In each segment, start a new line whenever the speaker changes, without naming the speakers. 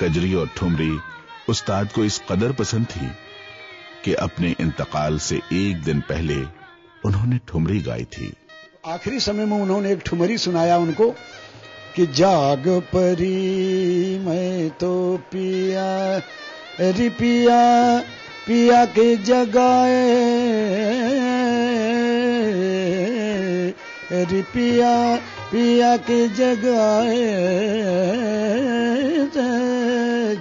कजरी और ठुमरी उस्ताद को इस कदर पसंद थी कि अपने इंतकाल से एक दिन पहले उन्होंने ठुमरी गाई थी।
आखिरी समय में उन्होंने एक ठुमरी सुनाया उनको कि जाग परी मैं तो पिया रे पिया पिया के जगाए रे पिया पिया के जगाए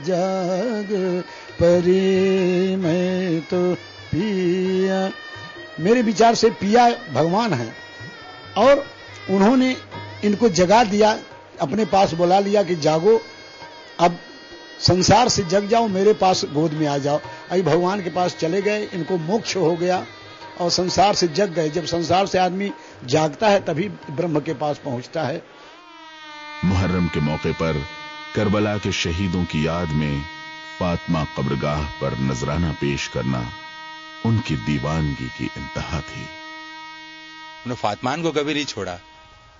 जाग परी मैं तो पिया। मेरे विचार से पिया भगवान है और उन्होंने इनको जगा दिया, अपने पास बुला लिया कि जागो, अब संसार से जग जाओ, मेरे पास गोद में आ जाओ। अभी भगवान के पास चले गए, इनको मोक्ष हो गया और संसार से जग गए। जब संसार से आदमी जागता है तभी ब्रह्म के पास पहुंचता है।
मुहर्रम के मौके पर करबला के शहीदों की याद में फातिमा कब्रगाह पर नजराना पेश करना उनकी दीवानगी की इंतहा थी।
उन्होंने फातिमान को कभी नहीं छोड़ा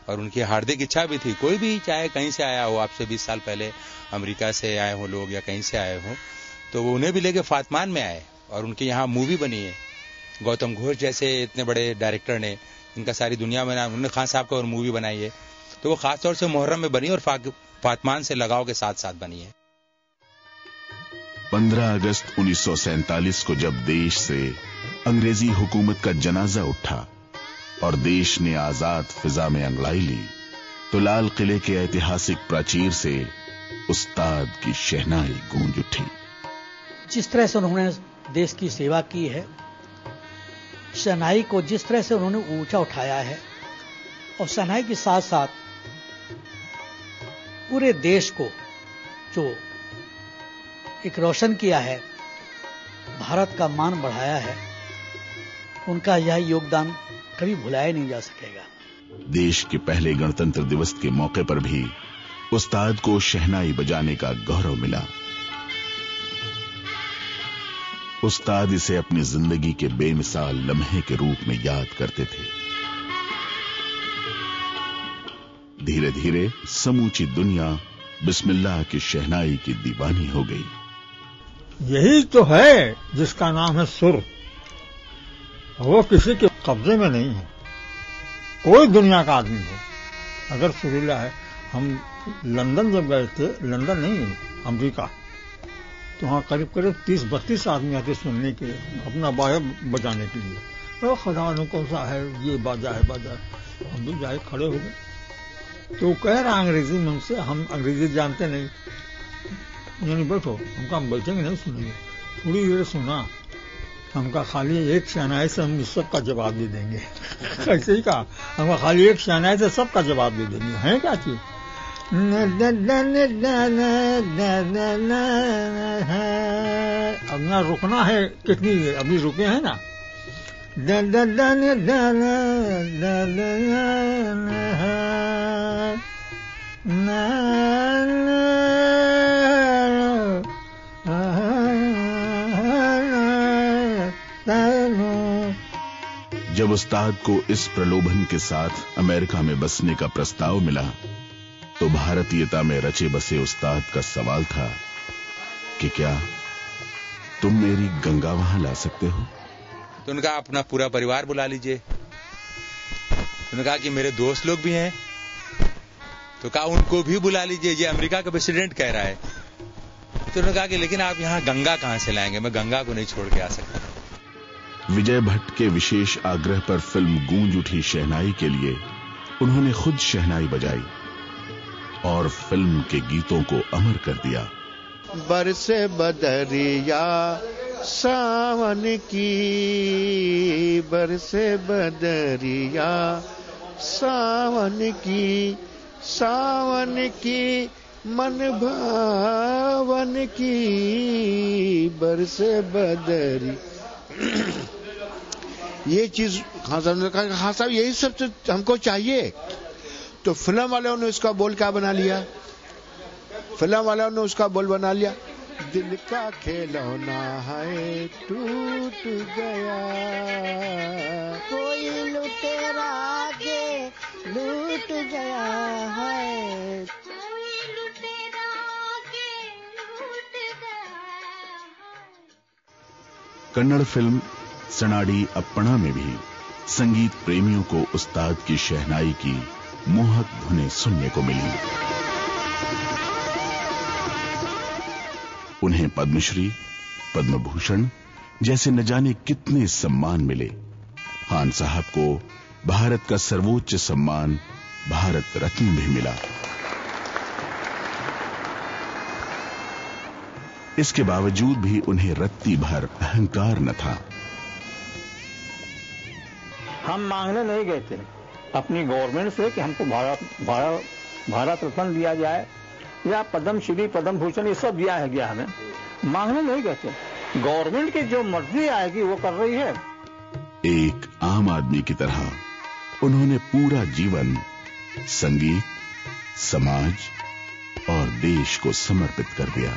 और उनकी हार्दिक इच्छा भी थी, कोई भी चाहे कहीं से आया हो, आपसे 20 साल पहले अमेरिका से आए हो लोग या कहीं से आए हो, तो वो उन्हें भी लेके फातिमान में आए और उनके यहाँ मूवी बनी है। गौतम घोष जैसे इतने बड़े डायरेक्टर ने, इनका सारी दुनिया में नाम, उन्होंने खान साहब का और मूवी बनाई है, तो वो खासतौर से मुहर्रम में बनी और फातिमान से लगाव के साथ साथ बनी है।
15 अगस्त 1947 को जब देश से अंग्रेजी हुकूमत का जनाजा उठा और देश ने आजाद फिजा में अंगड़ाई ली, तो लाल किले के ऐतिहासिक प्राचीर से उस्ताद की शहनाई गूंज उठी।
जिस तरह से उन्होंने देश की सेवा की है, शहनाई को जिस तरह से उन्होंने ऊंचा उठाया है और शहनाई के साथ साथ पूरे देश को जो एक रोशन किया है, भारत का मान बढ़ाया है, उनका यह योगदान कभी भुलाया नहीं जा सकेगा।
देश के पहले गणतंत्र दिवस के मौके पर भी उस्ताद को शहनाई बजाने का गौरव मिला। उस्ताद इसे अपनी जिंदगी के बेमिसाल लम्हे के रूप में याद करते थे। धीरे धीरे समूची दुनिया बिस्मिल्लाह की शहनाई की दीवानी हो गई।
यही तो है जिसका नाम है सुर। वो किसी के कब्जे में नहीं है। कोई दुनिया का आदमी हो, अगर सुरीला है। हम लंदन जब गए थे, लंदन नहीं अमेरिका, तो वहाँ करीब करीब 30-32 आदमी आते सुनने के लिए, अपना बाजा बजाने के लिए। तो खुदा ने कौन सा है, ये बाजा है बाजा। हम भी जाए खड़े हो गए, तो कह रहा अंग्रेजी में हमसे, हम अंग्रेजी जानते नहीं। यानी बैठो, हमका हम बैठेंगे नहीं सुनेंगे। थोड़ी देर सुना, हमका खाली एक शहनाई से हम सबका जवाब दे देंगे। ऐसे ही कहा, हमका खाली एक शहनाई से सबका जवाब दे देंगे। है क्या चीज? अब ना रुकना है कितनी देर, अभी रुके हैं ना।
जब उस्ताद को इस प्रलोभन के साथ अमेरिका में बसने का प्रस्ताव मिला, तो भारतीयता में रचे बसे उस्ताद का सवाल था कि क्या तुम मेरी गंगा वहां ला सकते हो?
तो उनका अपना पूरा परिवार बुला लीजिए। उन्होंने कहा कि मेरे दोस्त लोग भी हैं, तो कहा उनको भी बुला लीजिए, ये अमेरिका का प्रेसिडेंट कह रहा है। तो उन्होंने कहा कि लेकिन आप यहाँ गंगा कहां से लाएंगे, मैं गंगा को नहीं छोड़ के आ सकता।
विजय भट्ट के विशेष आग्रह पर फिल्म गूंज उठी शहनाई के लिए उन्होंने खुद शहनाई बजाई और फिल्म के गीतों को अमर कर दिया।
बरसे बदरिया सावन की, बरसे बदरिया सावन की, सावन की मन भावन की, बरसे बदरी। ये चीज खान साहब ने कहा, हाँ साहब यही सब तो हमको चाहिए। तो फिल्म वालों ने उसका बोल क्या बना लिया, फिल्म वालों ने उसका बोल बना लिया, दिल का खिलौना है टूट गया,
कोई लुटेरा के लूट गया है, कोई लुटेरा के
कन्नड़ फिल्म सनाडी अप्पणा में भी संगीत प्रेमियों को उस्ताद की शहनाई की मोहक धुनें सुनने को मिली। उन्हें पद्मश्री, पद्म भूषण जैसे न जाने कितने सम्मान मिले। खान साहब को भारत का सर्वोच्च सम्मान भारत रत्न भी मिला। इसके बावजूद भी उन्हें रत्ती भर अहंकार न था।
हम मांगने नहीं गए थे अपनी गवर्नमेंट से कि हमको भारत रत्न दिया जाए या पद्मश्री, पद्म भूषण, ये सब दिया है गया हमें। मांगने नहीं गए थे। गवर्नमेंट की जो मर्जी आएगी वो कर रही है।
एक आम आदमी की तरह उन्होंने पूरा जीवन संगीत, समाज और देश को समर्पित कर दिया।